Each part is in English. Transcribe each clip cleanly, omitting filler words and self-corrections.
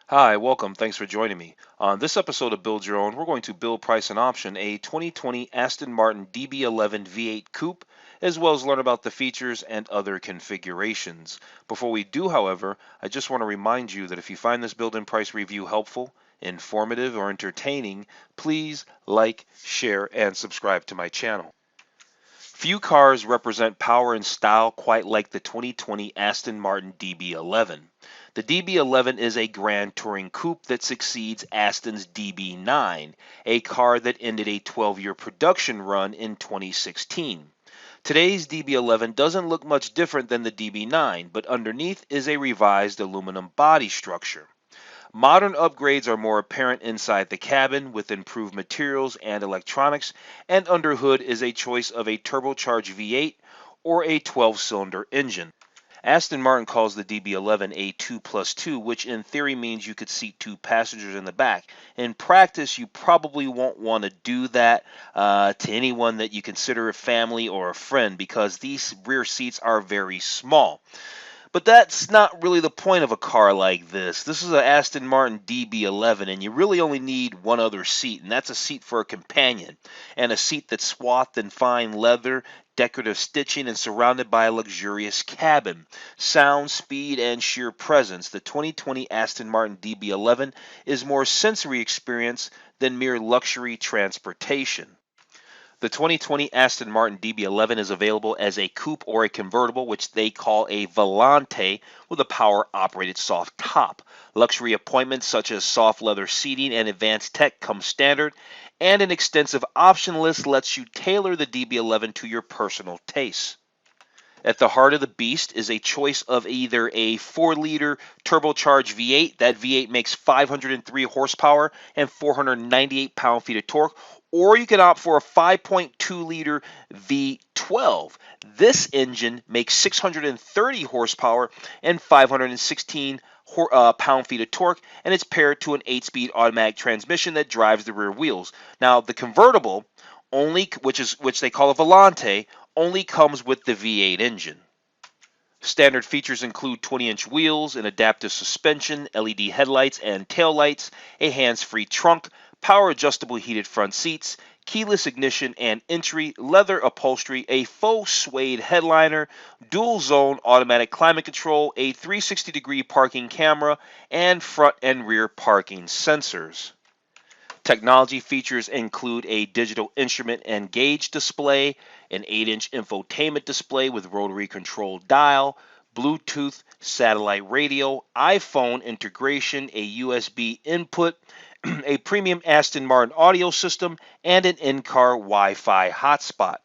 Hi, welcome. Thanks for joining me. On this episode of Build Your Own, we're going to build, price, and option a 2020 Aston Martin DB11 V8 Coupe, as well as learn about the features and other configurations. Before we do, however, I just want to remind you that if you find this build and price review helpful, informative, or entertaining, please like, share, and subscribe to my channel. Few cars represent power and style quite like the 2020 Aston Martin DB11. The DB11 is a Grand Touring Coupe that succeeds Aston's DB9, a car that ended a 12-year production run in 2016. Today's DB11 doesn't look much different than the DB9, but underneath is a revised aluminum body structure. Modern upgrades are more apparent inside the cabin with improved materials and electronics, and under hood is a choice of a turbocharged V8 or a 12-cylinder engine. Aston Martin calls the DB11 a 2+2, which in theory means you could seat two passengers in the back. In practice, you probably won't want to do that to anyone that you consider a family or a friend because these rear seats are very small. But that's not really the point of a car like this. This is an Aston Martin DB11, and you really only need one other seat, and that's a seat for a companion, and a seat that's swathed in fine leather, decorative stitching, and surrounded by a luxurious cabin. Sound, speed, and sheer presence. The 2020 Aston Martin DB11 is more sensory experience than mere luxury transportation. The 2020 Aston Martin DB11 is available as a coupe or a convertible, which they call a Volante, with a power-operated soft top. Luxury appointments such as soft leather seating and advanced tech come standard, and an extensive option list lets you tailor the DB11 to your personal tastes. At the heart of the beast is a choice of either a 4-liter turbocharged V8. That V8 makes 503 horsepower and 498 pound-feet of torque, or you can opt for a 5.2-liter V12. This engine makes 630 horsepower and 516 pound-feet of torque, and it's paired to an 8-speed automatic transmission that drives the rear wheels. Now, the convertible which they call a Volante, only comes with the V8 engine. Standard features include 20-inch wheels, an adaptive suspension, LED headlights and taillights, a hands-free trunk, power-adjustable heated front seats, keyless ignition and entry, leather upholstery, a faux suede headliner, dual-zone automatic climate control, a 360-degree parking camera, and front and rear parking sensors. Technology features include a digital instrument and gauge display, an 8-inch infotainment display with rotary control dial, Bluetooth, satellite radio, iPhone integration, a USB input, a premium Aston Martin audio system, and an in-car Wi-Fi hotspot.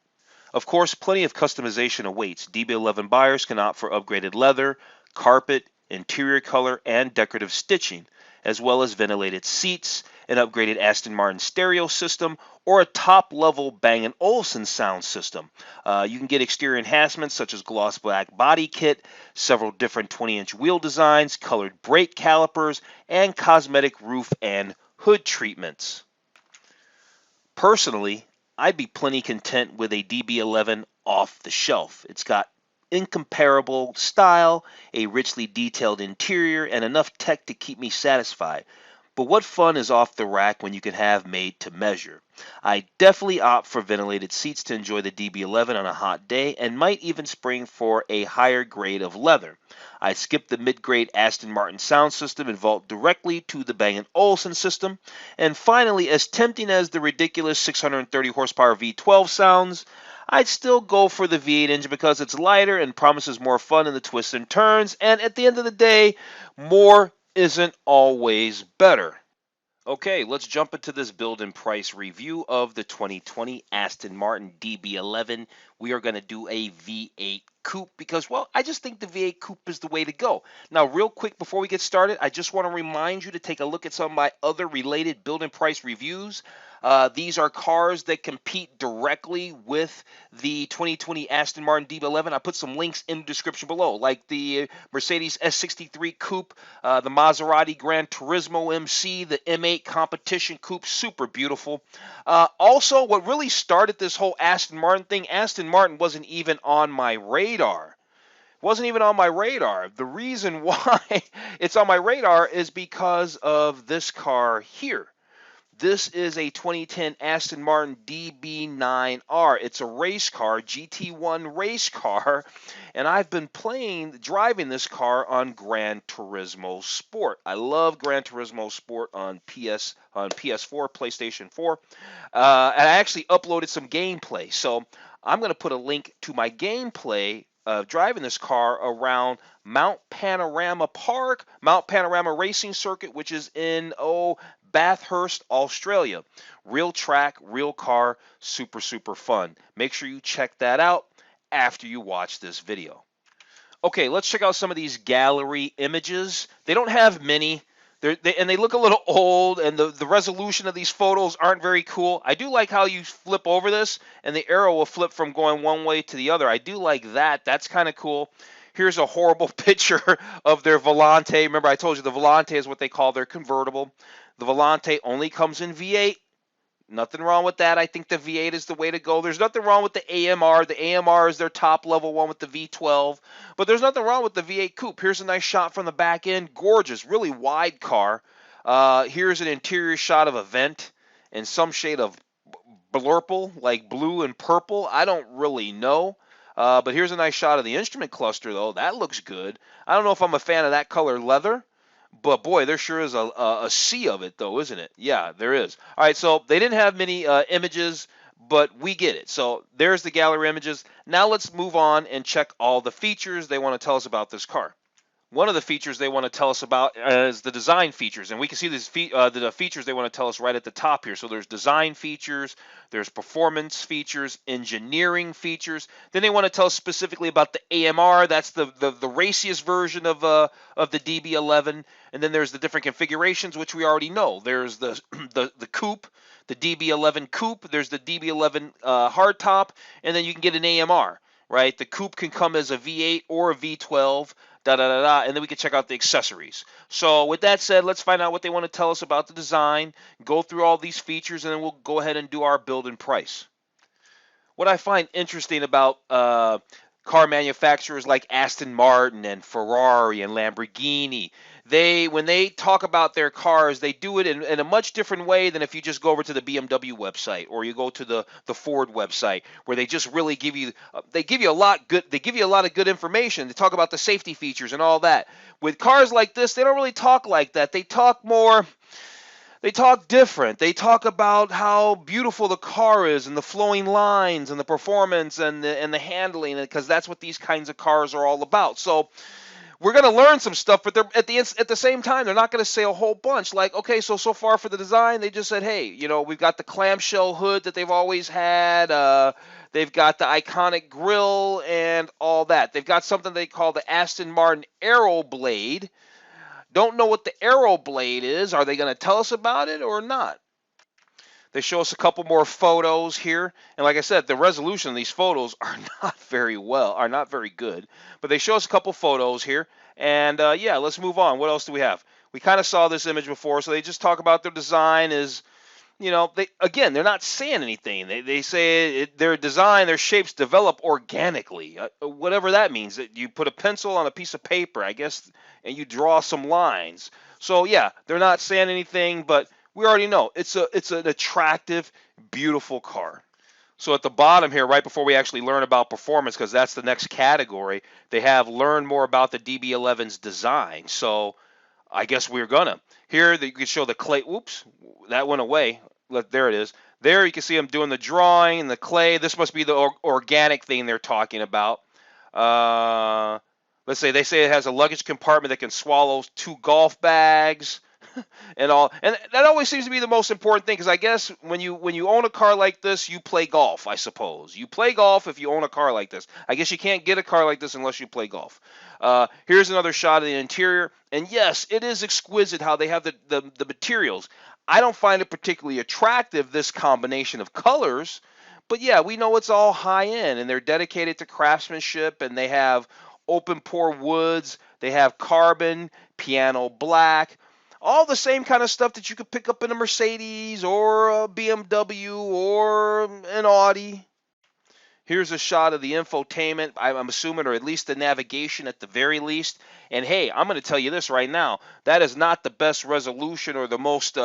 Of course, plenty of customization awaits. DB11 buyers can opt for upgraded leather, carpet, interior color, and decorative stitching, as well as ventilated seats, an upgraded Aston Martin stereo system, or a top-level Bang & Olufsen sound system. You can get exterior enhancements such as gloss black body kit, several different 20-inch wheel designs, colored brake calipers, and cosmetic roof and hood treatments. Personally, I'd be plenty content with a DB11 off the shelf. It's got incomparable style, a richly detailed interior, and enough tech to keep me satisfied. But what fun is off the rack when you can have made to measure? I definitely opt for ventilated seats to enjoy the DB11 on a hot day, and might even spring for a higher grade of leather. I skip the mid-grade Aston Martin sound system and vault directly to the Bang & Olufsen system. And finally, as tempting as the ridiculous 630 horsepower V12 sounds, I'd still go for the V8 engine because it's lighter and promises more fun in the twists and turns, and at the end of the day, more isn't always better. Okay, let's jump into this build and price review of the 2020 Aston Martin DB11. We are going to do a V8 Coupe because, well, I just think the V8 Coupe is the way to go. Now, real quick before we get started, I just want to remind you to take a look at some of my other related build and price reviews. These are cars that compete directly with the 2020 Aston Martin DB11. I put some links in the description below, like the Mercedes S63 Coupe, the Maserati GranTurismo MC, the M8 Competition Coupe, super beautiful. Also, what really started this whole Aston Martin thing, Aston Martin wasn't even on my radar. Wasn't even on my radar. The reason why it's on my radar is because of this car here. This is a 2010 Aston Martin DB9R. It's a race car, GT1 race car, and I've been driving this car on Gran Turismo Sport. I love Gran Turismo Sport on PS4, PlayStation 4, and I actually uploaded some gameplay. So I'm going to put a link to my gameplay of driving this car around Mount Panorama Park, Mount Panorama Racing Circuit, which is in Bathurst, Australia. Real track, real car, super, super fun. Make sure you check that out after you watch this video. Okay, let's check out some of these gallery images. They don't have many. And they look a little old, and the resolution of these photos aren't very cool. I do like how you flip over this, and the arrow will flip from going one way to the other. I do like that. That's kind of cool. Here's a horrible picture of their Volante. Remember, I told you the Volante is what they call their convertible. The Volante only comes in V8. Nothing wrong with that. I think the V8 is the way to go. There's nothing wrong with the AMR. The AMR is their top level one with the V12. But there's nothing wrong with the V8 Coupe. Here's a nice shot from the back end. Gorgeous, really wide car. Here's an interior shot of a vent in some shade of blurple, like blue and purple. I don't really know. But here's a nice shot of the instrument cluster, though. That looks good. I don't know if I'm a fan of that color leather. But boy, there sure is a sea of it, though, isn't it? Yeah, there is. All right, so they didn't have many images, but we get it. So there's the gallery images. Now let's move on and check all the features they want to tell us about this car. One of the features they want to tell us about is the design features, and we can see the features they want to tell us right at the top here. So there's design features, there's performance features, engineering features. Then they want to tell us specifically about the AMR. That's the raciest version of the DB11, and then there's the different configurations, which we already know. There's the coupe, the DB11 Coupe. There's the DB11 hardtop, and then you can get an AMR. Right, the coupe can come as a V8 or a V12. And then we can check out the accessories. So with that said, let's find out what they want to tell us about the design, go through all these features, and then we'll go ahead and do our build and price. What I find interesting about car manufacturers like Aston Martin and Ferrari and Lamborghini, when they talk about their cars, they do it in a much different way than if you just go over to the BMW website or you go to the Ford website, where they just really give you a lot of good information. They talk about the safety features and all that. With cars like this, they don't really talk like that. They talk different. They talk about how beautiful the car is and the flowing lines and the performance and the handling, because that's what these kinds of cars are all about. So we're going to learn some stuff, but at the same time, they're not going to say a whole bunch. Like, okay, so far for the design, they just said, hey, we've got the clamshell hood that they've always had. They've got the iconic grille and all that. They've got something they call the Aston Martin Aero Blade. Don't know what the Aero Blade is. Are they going to tell us about it or not? They show us a couple more photos here, and like I said, the resolution of these photos are not very good. But they show us a couple photos here, and yeah, let's move on. What else do we have? We kind of saw this image before, so they just talk about their design is, they're not saying anything. They say their design, their shapes develop organically, whatever that means. That you put a pencil on a piece of paper, I guess, and you draw some lines. So yeah, they're not saying anything, but we already know it's an attractive, beautiful car. So at the bottom here, right before we actually learn about performance, because that's the next category, they have learn more about the DB11's design. So I guess we're gonna. Here you can show the clay. Oops, that went away. There it is. There you can see them doing the drawing and the clay. This must be the organic thing they're talking about. Let's say they say it has a luggage compartment that can swallow 2 golf bags. And all, and that always seems to be the most important thing, because I guess when you own a car like this, you play golf. I suppose you play golf if you own a car like this. I guess you can't get a car like this unless you play golf. Here's another shot of the interior, and yes, it is exquisite how they have the materials. I don't find it particularly attractive, this combination of colors, but yeah, we know it's all high end, and they're dedicated to craftsmanship, and they have open pore woods, they have carbon, piano black. All the same kind of stuff that you could pick up in a Mercedes or a BMW or an Audi. Here's a shot of the infotainment, I'm assuming, or at least the navigation at the very least. And hey, I'm going to tell you this right now. That is not the best resolution or the most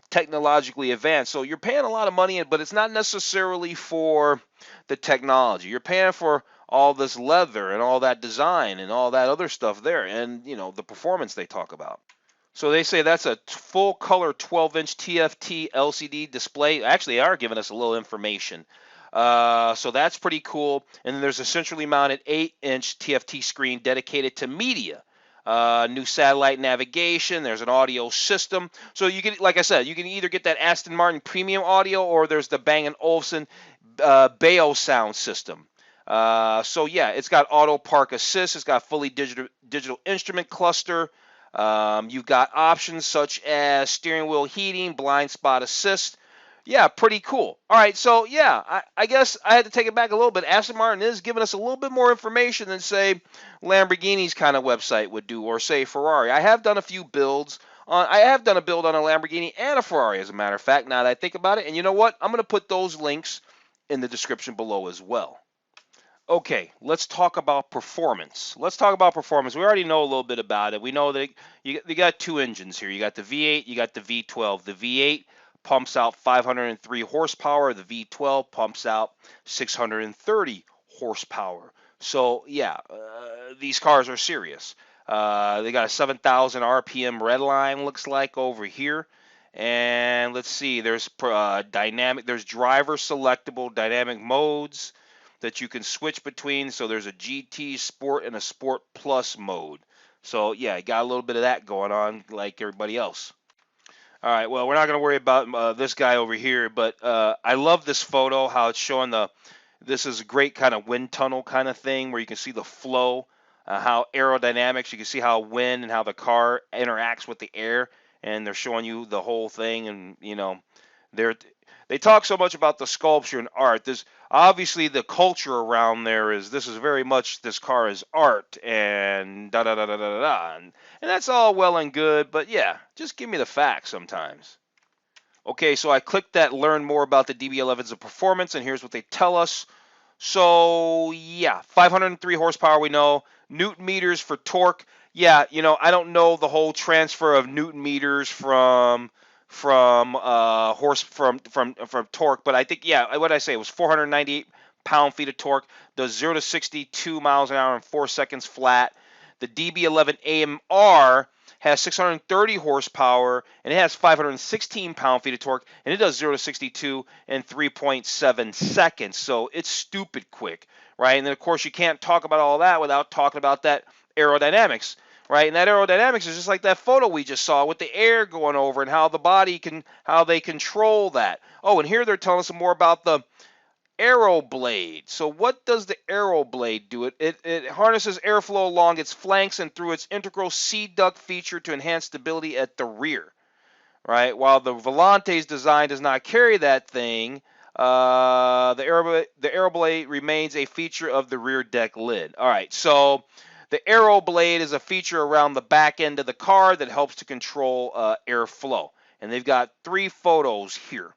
technologically advanced. So you're paying a lot of money, but it's not necessarily for the technology. You're paying for all this leather and all that design and all that other stuff there, and the performance they talk about. So they say that's a full color 12-inch TFT LCD display. Actually, they are giving us a little information. So that's pretty cool. And then there's a centrally mounted 8-inch TFT screen dedicated to media. New satellite navigation. There's an audio system. So you can, like I said, you can either get that Aston Martin premium audio, or there's the Bang & Olufsen Bayo sound system. So yeah, it's got auto park assist. It's got fully digital instrument cluster. You've got options such as steering wheel heating, blind spot assist. Yeah, pretty cool. All right, so yeah, I guess I had to take it back a little bit. Aston Martin is giving us a little bit more information than, say, Lamborghini's kind of website would do, or say Ferrari. I have done a few builds. I have done a build on a Lamborghini and a Ferrari, as a matter of fact, now that I think about it. And you know what? I'm going to put those links in the description below as well. Okay, let's talk about performance. Let's talk about performance. We already know a little bit about it. We know that you got two engines here. You got the V8, you got the V12. The V8 pumps out 503 horsepower. The V12 pumps out 630 horsepower. So, yeah, these cars are serious. They got a 7,000 RPM red line, looks like, over here. And let's see, there's there's driver selectable dynamic modes that you can switch between. So there's a GT Sport and a Sport Plus mode. So yeah, you got a little bit of that going on like everybody else. All right, well, we're not going to worry about this guy over here, but I love this photo, how it's showing this is a great kind of wind tunnel kind of thing where you can see the flow, how aerodynamics, you can see how wind and how the car interacts with the air, and they're showing you the whole thing, and they talk so much about the sculpture and art. There's obviously the culture around there this is very much, this car is art and da da da da da da, and that's all well and good, but yeah, just give me the facts sometimes. Okay, so I clicked that learn more about the DB11's performance, and here's what they tell us. So yeah, 503 horsepower, we know. Newton meters for torque. Yeah, I don't know the whole transfer of Newton meters from torque, but I think, yeah, what did I say? It was 498 pound-feet of torque. Does 0 to 62 miles an hour in 4 seconds flat. The DB11 AMR has 630 horsepower, and it has 516 pound-feet of torque, and it does 0 to 62 in 3.7 seconds. So it's stupid quick, right? And then, of course, you can't talk about all that without talking about that aerodynamics. Right, and that aerodynamics is just like that photo we just saw with the air going over and how the body how they control that. Oh, and here they're telling us more about the Aero Blade. So what does the Aero Blade do? It harnesses airflow along its flanks and through its integral C-duct feature to enhance stability at the rear. Right, while the Volante's design does not carry that thing, the Aero Blade remains a feature of the rear deck lid. All right, so the Aero Blade is a feature around the back end of the car that helps to control airflow. And they've got 3 photos here.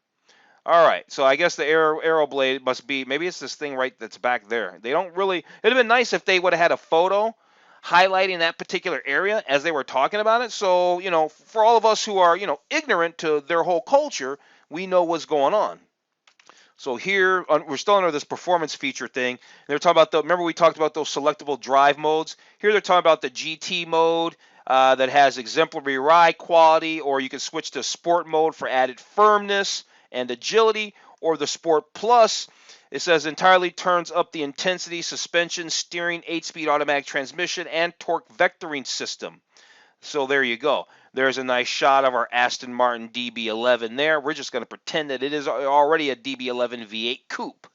All right, so I guess the Aero Blade must be, maybe it's this thing right that's back there. They don't really, it'd have been nice if they would have had a photo highlighting that particular area as they were talking about it. So, for all of us who are, ignorant to their whole culture, we know what's going on. So here, we're still under this performance feature thing. They're talking about remember we talked about those selectable drive modes? Here they're talking about the GT mode that has exemplary ride quality, or you can switch to sport mode for added firmness and agility, or the Sport Plus. It says entirely turns up the intensity, suspension, steering, 8-speed automatic transmission, and torque vectoring system. So there you go. There's a nice shot of our Aston Martin DB11 there. We're just going to pretend that it is already a DB11 V8 Coupe.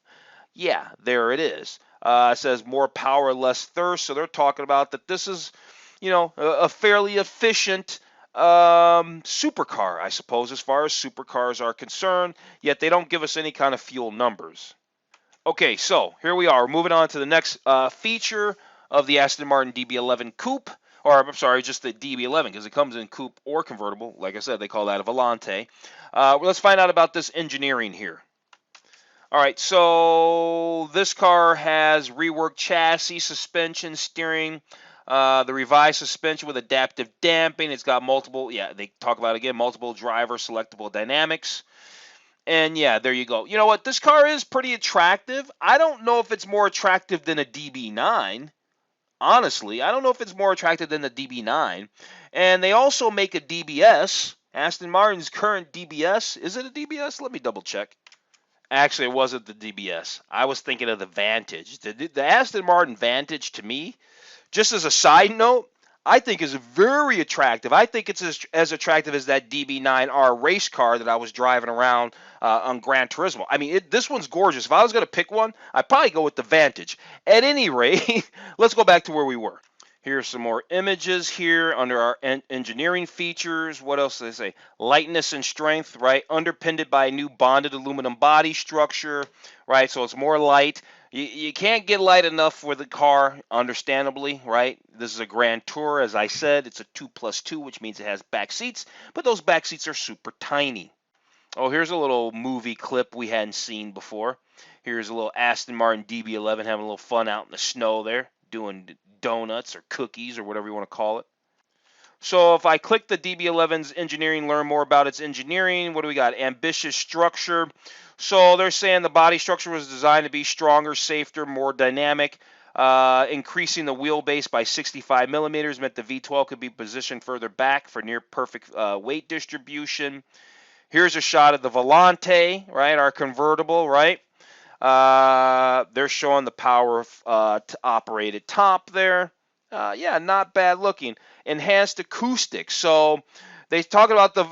Yeah, there it is. It says more power, less thirst. So they're talking about that this is, a fairly efficient supercar, I suppose, as far as supercars are concerned. Yet they don't give us any kind of fuel numbers. Okay, so here we are. We're moving on to the next feature of the Aston Martin DB11 Coupe. Or, I'm sorry, just the DB11, because it comes in coupe or convertible. Like I said, they call that a Volante. Let's find out about this engineering here. All right, so this car has reworked chassis, suspension, steering, the revised suspension with adaptive damping. It's got multiple, yeah, they talk about it again, multiple driver selectable dynamics. And yeah, there you go. You know what? This car is pretty attractive. I don't know if it's more attractive than a DB9. Honestly, I don't know if it's more attractive than the DB9. And they also make a DBS. Aston Martin's current DBS. Is it a DBS? Let me double check. Actually, it wasn't the DBS. I was thinking of the Vantage. The Aston Martin Vantage, to me, just as a side note, I think is very attractive. I think it's as attractive as that DB9R race car that I was driving around on GranTurismo. I mean, this one's gorgeous. If I was going to pick one, I'd probably go with the Vantage. At any rate, let's go back to where we were. Here's some more images here under our engineering features. What else do they say? Lightness and strength, right? Underpinned by a new bonded aluminum body structure, right? So it's more light. You can't get light enough for the car, understandably, right? This is a Grand Tour, as I said. It's a 2+2, which means it has back seats, but those back seats are super tiny. Oh, here's a little movie clip we hadn't seen before. Here's a little Aston Martin DB11 having a little fun out in the snow there, doing donuts or cookies or whatever you want to call it. So if I click the DB11's engineering, learn more about its engineering, what do we got? Ambitious structure. So they're saying the body structure was designed to be stronger, safer, more dynamic. Increasing the wheelbase by 65 millimeters meant the V12 could be positioned further back for near perfect weight distribution. Here's a shot of the Volante, right? Our convertible, right? They're showing the power to operate at top there. Yeah, not bad looking. Enhanced acoustics. So they talk about the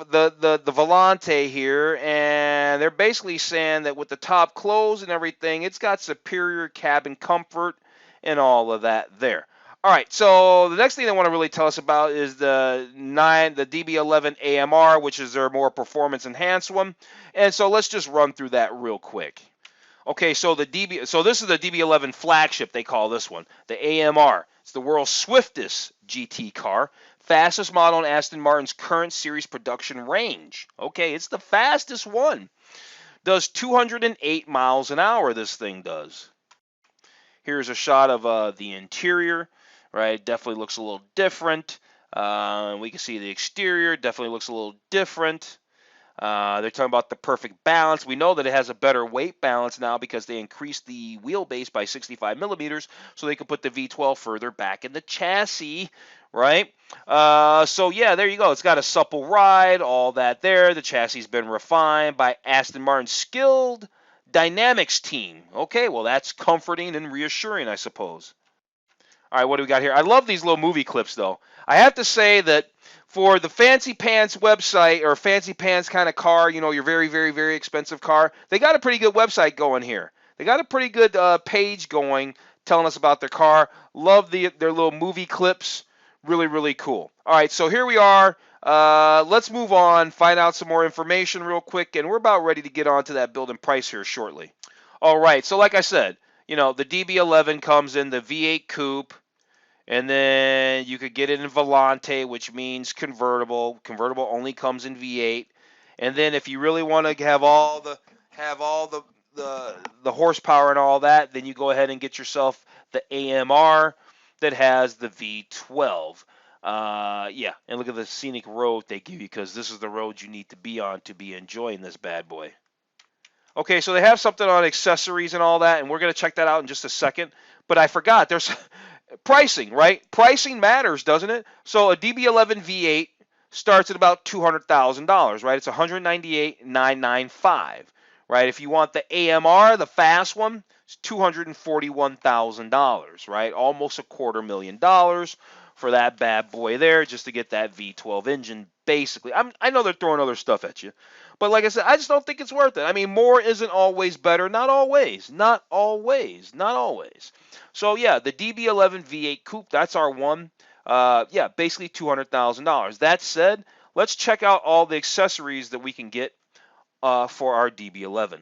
Volante here, and they're basically saying that with the top closed and everything, it's got superior cabin comfort and all of that there. All right, so the next thing they want to really tell us about is the DB11 AMR, which is their more performance enhanced one. And so let's just run through that real quick. Okay, so this is the DB11 flagship, they call this one, the AMR. It's the world's swiftest GT car, fastest model in Aston Martin's current series production range. Okay, it's the fastest one. Does 208 miles an hour, this thing does. Here's a shot of the interior, right? Definitely looks a little different. We can see the exterior, definitely looks a little different. They're talking about the perfect balance. We know that it has a better weight balance now because they increased the wheelbase by 65 millimeters so they can put the V12 further back in the chassis, right? So, yeah, there you go. It's got a supple ride, all that there. The chassis has been refined by Aston Martin's skilled Dynamics team. Okay, well, that's comforting and reassuring, I suppose. All right, what do we got here? I love these little movie clips, though. I have to say that for the Fancy Pants website or Fancy Pants kind of car, you know, your very, very, very expensive car, they got a pretty good website going here. They got a pretty good page going telling us about their car. Love their little movie clips. Really, really cool. All right, so here we are. Let's move on, find out some more information real quick, and we're about ready to get on to that build and price here shortly. All right, so like I said, you know, the DB11 comes in the V8 Coupe, and then you could get it in Volante, which means convertible. Convertible only comes in V8. And then if you really want to have all the horsepower and all that, then you go ahead and get yourself the AMR that has the V12. Yeah, and look at the scenic road they give you, because this is the road you need to be on to be enjoying this bad boy. Okay, so they have something on accessories and all that, and we're going to check that out in just a second. But I forgot, there's pricing, right? Pricing matters, doesn't it? So a DB11 V8 starts at about $200,000, right? It's $198,995, right? If you want the AMR, the fast one, it's $241,000, right? Almost $250,000 for that bad boy there, just to get that V12 engine, basically. I know they're throwing other stuff at you, but like I said, I just don't think it's worth it. I mean, more isn't always better. Not always. Not always. Not always. So, yeah, the DB11 V8 Coupe, that's our one. Yeah, basically $200,000. That said, let's check out all the accessories that we can get for our DB11.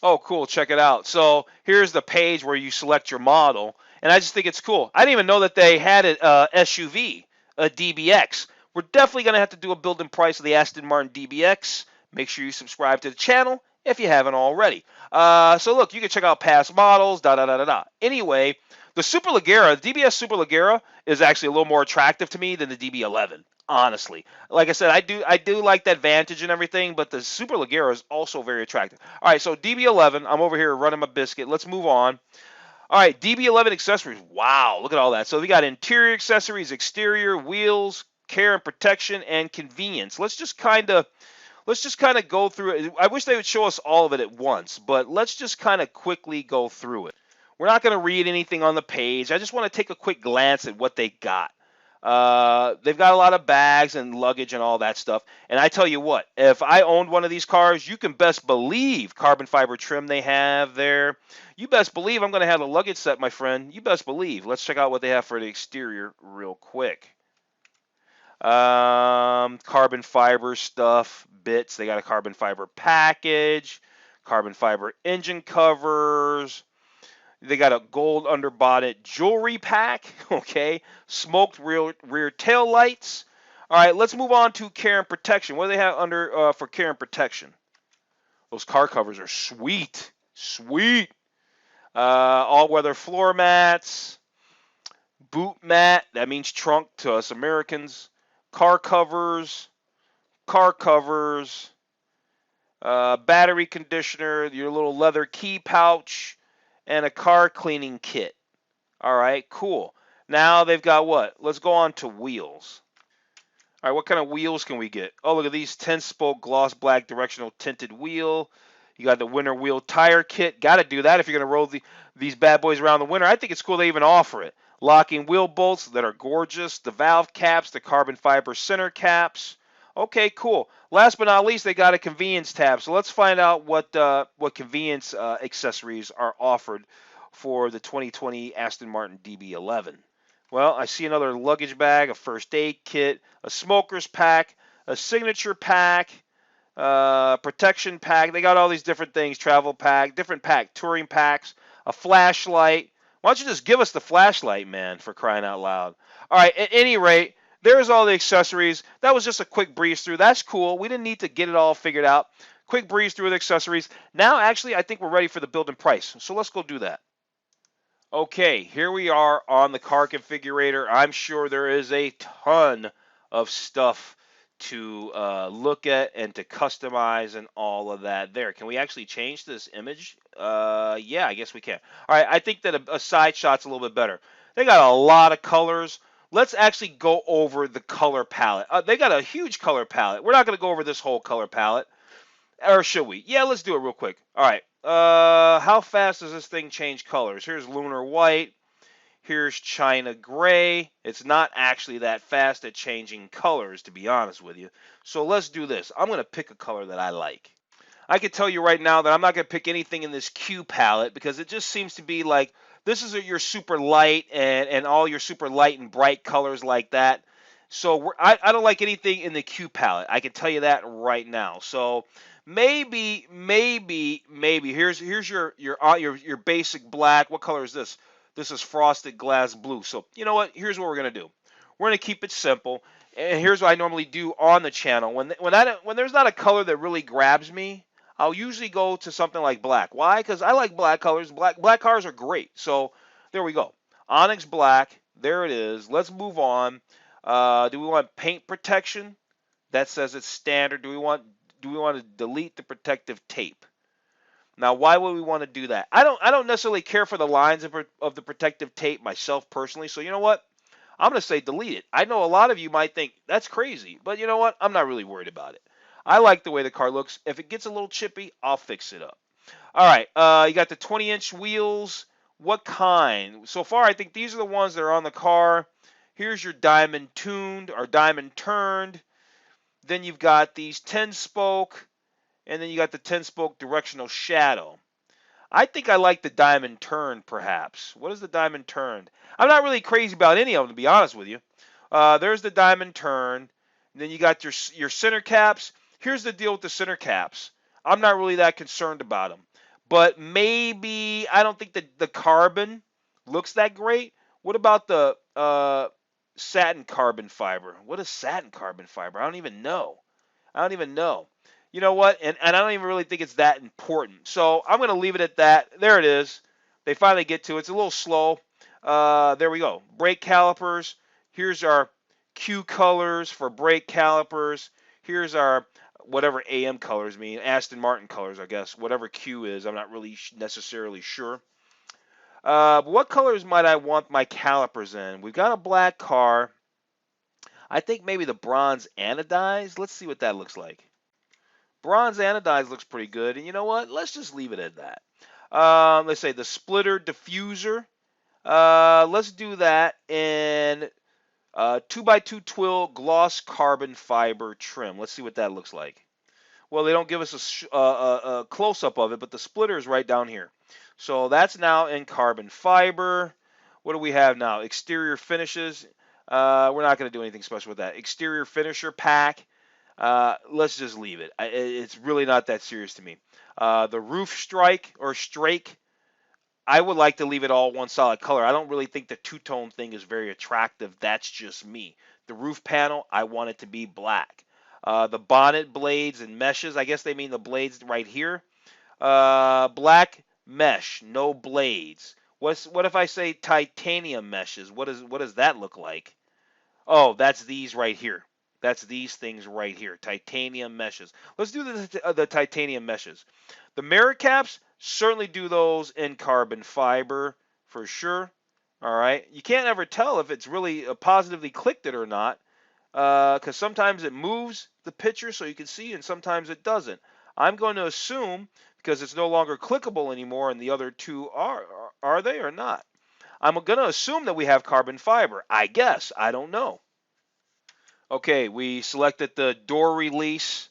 Oh, cool. Check it out. So here's the page where you select your model, and I just think it's cool. I didn't even know that they had an SUV, a DBX. We're definitely going to have to do a build and price of the Aston Martin DBX. Make sure you subscribe to the channel, if you haven't already. So look, you can check out past models, da da da da da. Anyway, the Superleggera, the DBS Superleggera is actually a little more attractive to me than the DB11. Honestly, like I said, I do like that Vantage and everything, but the Superleggera is also very attractive. All right, so DB11, I'm over here running my biscuit. Let's move on. All right, DB11 accessories. Wow, look at all that. So we got interior accessories, exterior, wheels, care and protection, and convenience. Let's just kind of go through it. I wish they would show us all of it at once, but let's just kind of quickly go through it. We're not going to read anything on the page. I just want to take a quick glance at what they got. They've got a lot of bags and luggage and all that stuff. And I tell you what, if I owned one of these cars, you can best believe carbon fiber trim they have there. You best believe I'm going to have the luggage set, my friend. You best believe. Let's check out what they have for the exterior real quick. Carbon fiber stuff, bits. They got a carbon fiber package, carbon fiber engine covers. They got a gold underbonnet jewelry pack, okay? Smoked rear tail lights. All right, let's move on to care and protection. What do they have under for care and protection? Those car covers are sweet, sweet. All-weather floor mats, boot mat. That means trunk to us Americans. Car covers, battery conditioner, your little leather key pouch, and a car cleaning kit. All right, cool. Now they've got what? Let's go on to wheels. All right, what kind of wheels can we get? Oh, look at these 10-spoke gloss black directional tinted wheel. You got the winter wheel tire kit. Got to do that if you're going to roll these bad boys around the winter. I think it's cool they even offer it. Locking wheel bolts that are gorgeous. The valve caps, the carbon fiber center caps. Okay, cool. Last but not least, they got a convenience tab. So let's find out what convenience accessories are offered for the 2020 Aston Martin DB11. Well, I see another luggage bag, a first aid kit, a smoker's pack, a signature pack, protection pack. They got all these different things, travel pack, different pack, touring packs, a flashlight. Why don't you just give us the flashlight, man, for crying out loud? All right, at any rate, there's all the accessories. That was just a quick breeze through. That's cool. We didn't need to get it all figured out. Quick breeze through the accessories. Now, actually, I think we're ready for the build and price. So let's go do that. Okay, here we are on the car configurator. I'm sure there is a ton of stuff to look at and to customize and all of that there. Can we actually change this image? Yeah, I guess we can. All right, I think that a side shot's a little bit better. They got a lot of colors. Let's actually go over the color palette. They got a huge color palette. We're not going to go over this whole color palette. Or should we? Yeah, let's do it real quick. All right. How fast does this thing change colors? Here's lunar white. Here's China gray. It's not actually that fast at changing colors, to be honest with you. So let's do this. I'm going to pick a color that I like. I can tell you right now that I'm not going to pick anything in this Q palette because it just seems to be like this is your super light and all your super light and bright colors like that. So I don't like anything in the Q palette. I can tell you that right now. So maybe here's your basic black. What color is this? This is frosted glass blue. So you know what? Here's what we're gonna do. We're gonna keep it simple. And here's what I normally do on the channel. When there's not a color that really grabs me, I'll usually go to something like black. Why? Because I like black colors. Black cars are great. So there we go. Onyx black. There it is. Let's move on. Do we want paint protection? That says it's standard. Do we want to delete the protective tape? Now, why would we want to do that? I don't necessarily care for the lines of the protective tape myself personally. So you know what? I'm going to say delete it. I know a lot of you might think that's crazy, but you know what? I'm not really worried about it. I like the way the car looks. If it gets a little chippy, I'll fix it up. All right, you got the 20-inch wheels. What kind? So far, I think these are the ones that are on the car. Here's your diamond tuned or diamond turned. Then you've got these 10-spoke, and then you got the 10-spoke directional shadow. I think I like the diamond turned, perhaps. What is the diamond turned? I'm not really crazy about any of them, to be honest with you. There's the diamond turned. Then you got your center caps. Here's the deal with the center caps. I'm not really that concerned about them. But maybe, I don't think the carbon looks that great. What about the satin carbon fiber? What is satin carbon fiber? I don't even know. you know what? And I don't even really think it's that important. So I'm going to leave it at that. There it is. They finally get to it. It's a little slow. There we go. Brake calipers. Here's our Q colors for brake calipers. Here's our whatever AM colors mean. Aston Martin colors, I guess. Whatever Q is, I'm not really necessarily sure. But what colors might I want my calipers in? We've got a black car. I think maybe the bronze anodized. Let's see what that looks like. Bronze anodized looks pretty good. And you know what? Let's just leave it at that. Let's say the splitter diffuser. Let's do that in 2x2 twill gloss carbon fiber trim. Let's see what that looks like. Well, they don't give us a close-up of it, but the splitter is right down here. So that's now in carbon fiber. What do we have now? Exterior finishes. We're not going to do anything special with that. Exterior finisher pack. Let's just leave it. It's really not that serious to me. The roof strike or strake, I would like to leave it all one solid color. I don't really think the two-tone thing is very attractive. That's just me. The roof panel, I want it to be black. The bonnet blades and meshes, I guess they mean the blades right here. Black mesh, no blades. What if I say titanium meshes? What does that look like? Oh, that's these right here. That's these things right here, titanium meshes. Let's do the titanium meshes. The mirror caps, certainly do those in carbon fiber for sure. All right. You can't ever tell if it's really positively clicked it or not, because sometimes it moves the picture so you can see, and sometimes it doesn't. I'm going to assume, because it's no longer clickable anymore, and the other two are they or not? I'm going to assume that we have carbon fiber. I guess. I don't know. Okay, we selected the door release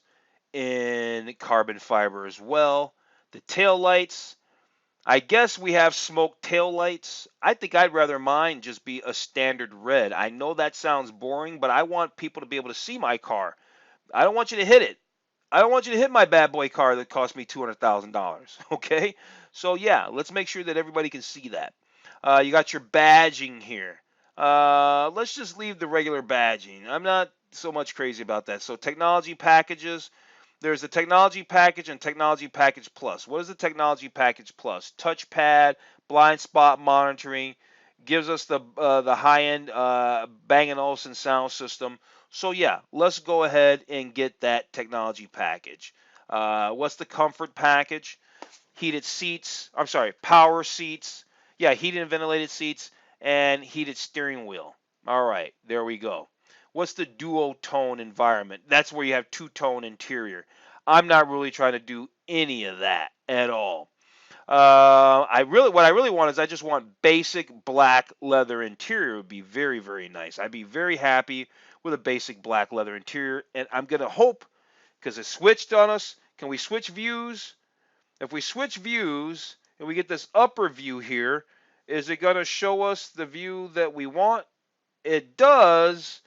in carbon fiber as well. The tail lights. I guess we have smoke tail lights. I think I'd rather mine just be a standard red. I know that sounds boring, but I want people to be able to see my car. I don't want you to hit it. I don't want you to hit my bad boy car that cost me $200,000. Okay? So yeah, let's make sure that everybody can see that. You got your badging here. Let's just leave the regular badging. I'm not so much crazy about that. So technology packages. There's the technology package and technology package plus. What is the technology package plus? Touchpad, blind spot monitoring, gives us the high-end Bang & Olufsen sound system. So yeah, let's go ahead and get that technology package. What's the comfort package? Heated seats. I'm sorry, power seats. Yeah, heated and ventilated seats and heated steering wheel. All right, there we go. What's the duotone environment? That's where you have two-tone interior. I'm not really trying to do any of that at all. What I really want is I just want basic black leather interior. It would be very, very nice. I'd be very happy with a basic black leather interior, and I'm gonna hope, because it switched on us. Can we switch views? If we switch views and we get this upper view here, is it gonna show us the view that we want? It does.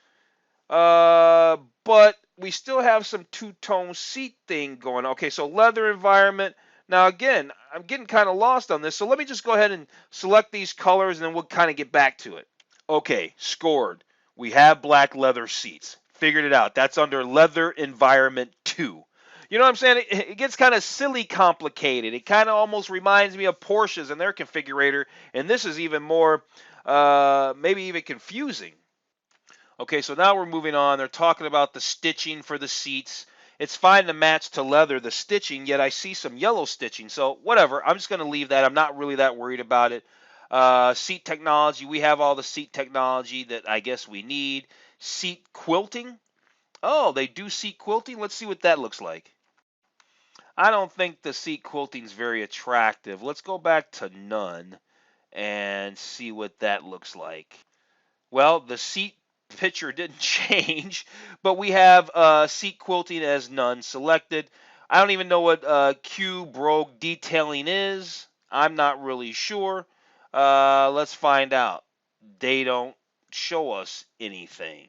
But we still have some two-tone seat thing going on. Okay, so leather environment. Now, again, I'm getting kind of lost on this, so let me just go ahead and select these colors, and then we'll kind of get back to it. Okay, scored. We have black leather seats. Figured it out. That's under leather environment 2. You know what I'm saying? It gets kind of silly complicated. It kind of almost reminds me of Porsches and their configurator, and this is even more, maybe even confusing. Okay, so now we're moving on. They're talking about the stitching for the seats. It's fine to match to leather, the stitching, yet I see some yellow stitching. So whatever, I'm just going to leave that. I'm not really that worried about it. Seat technology, we have all the seat technology that I guess we need. Seat quilting. Oh, they do seat quilting? Let's see what that looks like. I don't think the seat quilting is very attractive. Let's go back to none and see what that looks like. Well, the seat picture didn't change, but we have seat quilting as none selected. I don't even know what Q brogue detailing is. I'm not really sure. Let's find out. They don't show us anything.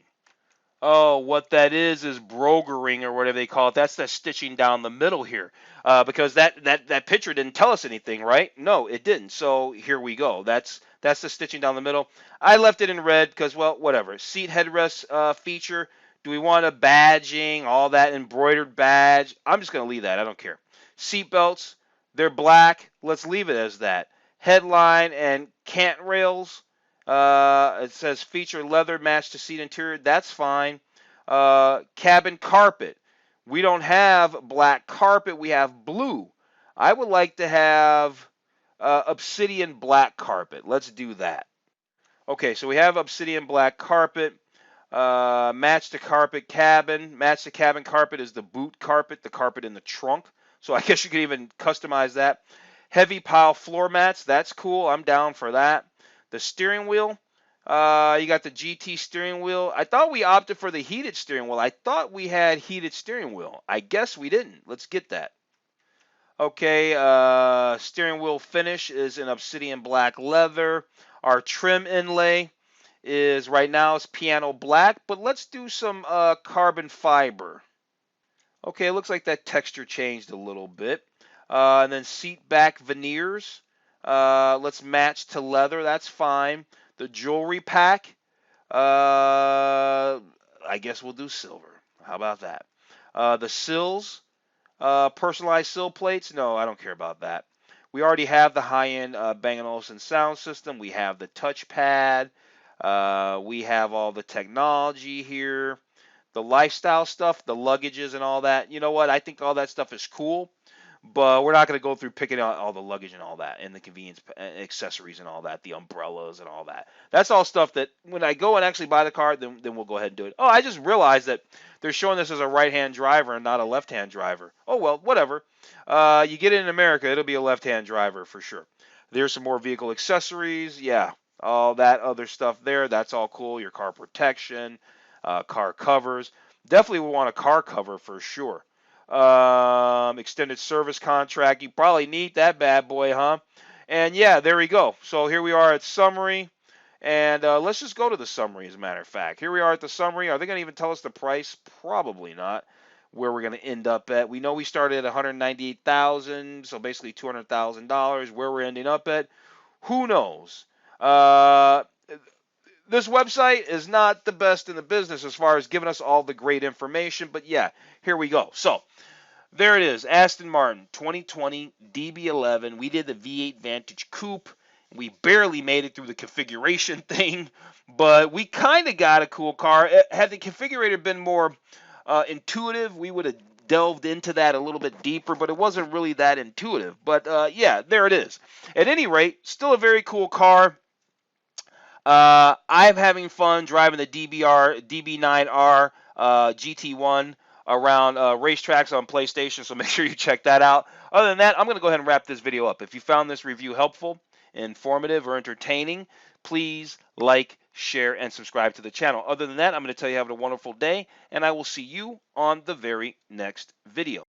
Oh, what that is brogering or whatever they call it. That's the stitching down the middle here. Because that picture didn't tell us anything, right? No, it didn't. So here we go. That's the stitching down the middle. I left it in red because, well, whatever. Seat headrest feature, Do we want a badging, all that embroidered badge? I'm just going to leave that. I don't care. Seat belts, they're black. Let's leave it as that. Headline and cant rails. It says feature leather matched to seat interior. That's fine. Cabin carpet. We don't have black carpet. We have blue. I would like to have obsidian black carpet. Let's do that. Okay, so we have obsidian black carpet. Match the carpet cabin. Match the cabin carpet is the boot carpet, the carpet in the trunk. So I guess you could even customize that. Heavy pile floor mats. That's cool. I'm down for that. The steering wheel. You got the GT steering wheel. I thought we opted for the heated steering wheel. I thought we had heated steering wheel. I guess we didn't. Let's get that. Okay, steering wheel finish is in obsidian black leather. Our trim inlay is right now is piano black, but let's do some carbon fiber. Okay, it looks like that texture changed a little bit. And then seat back veneers. Let's match to leather. That's fine. The jewelry pack. I guess we'll do silver. How about that? The sills. Personalized sill plates. No, I don't care about that. We already have the high-end Bang & Olufsen sound system. We have the touchpad. We have all the technology here. The lifestyle stuff, the luggages and all that. You know what? I think all that stuff is cool, but we're not going to go through picking out all the luggage and all that, and the convenience accessories and all that, the umbrellas and all that. That's all stuff that when I go and actually buy the car, then we'll go ahead and do it. Oh, I just realized that they're showing this as a right-hand driver and not a left-hand driver. Oh, well, whatever. You get it in America, it'll be a left-hand driver for sure. There's some more vehicle accessories. Yeah, all that other stuff there. That's all cool. Your car protection, car covers. Definitely we want a car cover for sure. Extended service contract. You probably need that bad boy, huh? And yeah, there we go. So here we are at summary. And let's just go to the summary, as a matter of fact. Here we are at the summary. Are they going to even tell us the price? Probably not. Where we're going to end up at. We know we started at $198,000, so basically $200,000. Where we're ending up at, who knows? This website is not the best in the business as far as giving us all the great information, but yeah, here we go. So there it is, Aston Martin 2020 DB11. We did the V8 Vantage Coupe. We barely made it through the configuration thing, but we kind of got a cool car. Had the configurator been more intuitive, we would have delved into that a little bit deeper, but it wasn't really that intuitive. But yeah, there it is. At any rate, still a very cool car. I'm having fun driving the DB9R GT1 around racetracks on PlayStation, so make sure you check that out. Other than that, I'm going to go ahead and wrap this video up. If you found this review helpful, informative, or entertaining, please like, share, and subscribe to the channel. Other than that, I'm going to tell you have a wonderful day, and I will see you on the very next video.